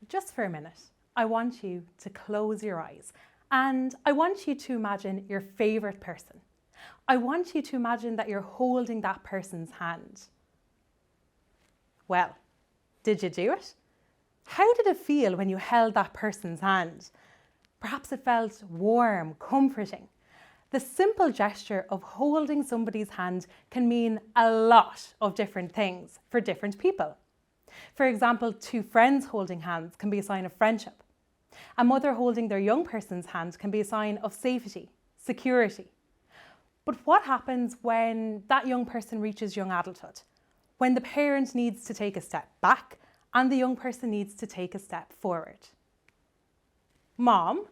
Just for a minute, I want you to close your eyes and I want you to imagine your favourite person. I want you to imagine that you're holding that person's hand. Well, did you do it? How did it feel when you held that person's hand? Perhaps it felt warm, comforting. The simple gesture of holding somebody's hand can mean a lot of different things for different people. For example, two friends holding hands can be a sign of friendship. A mother holding their young person's hand can be a sign of safety, security. But what happens when that young person reaches young adulthood? When the parent needs to take a step back and the young person needs to take a step forward? Mom,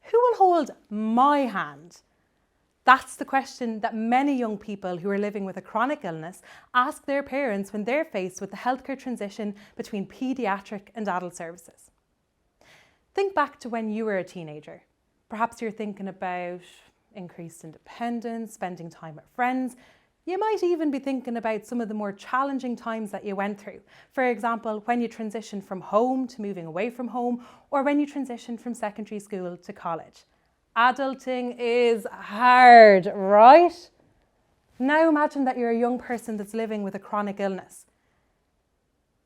who will hold my hand? That's the question that many young people who are living with a chronic illness ask their parents when they're faced with the healthcare transition between paediatric and adult services. Think back to when you were a teenager. Perhaps you're thinking about increased independence, spending time with friends. You might even be thinking about some of the more challenging times that you went through. For example, when you transitioned from home to moving away from home, or when you transitioned from secondary school to college. Adulting is hard, right? Now imagine that you're a young person that's living with a chronic illness.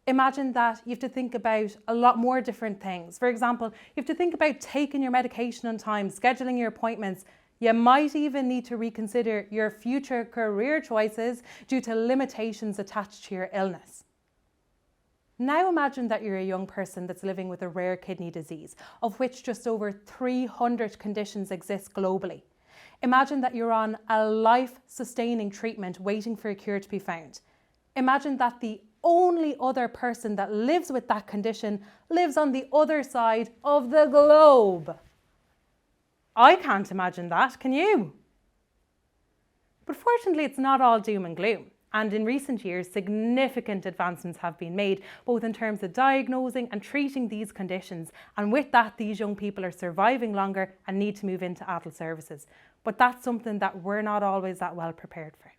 Imagine that you have to think about a lot more different things. For example, you have to think about taking your medication on time, scheduling your appointments. You might even need to reconsider your future career choices due to limitations attached to your illness. Now imagine that you're a young person that's living with a rare kidney disease, of which just over 300 conditions exist globally. Imagine that you're on a life-sustaining treatment waiting for a cure to be found. Imagine that the only other person that lives with that condition lives on the other side of the globe. I can't imagine that, can you? But fortunately, it's not all doom and gloom. And in recent years, significant advancements have been made, both in terms of diagnosing and treating these conditions. And with that, these young people are surviving longer and need to move into adult services. But that's something that we're not always that well prepared for.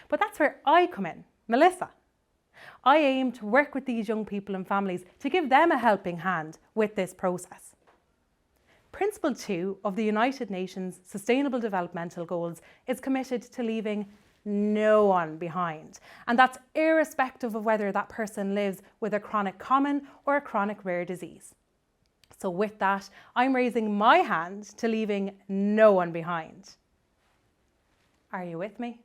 But that's where I come in, Melissa. I aim to work with these young people and families to give them a helping hand with this process. Principle 2 of the United Nations Sustainable Developmental Goals is committed to leaving no one behind. And that's irrespective of whether that person lives with a chronic common or a chronic rare disease. So with that, I'm raising my hand to leaving no one behind. Are you with me?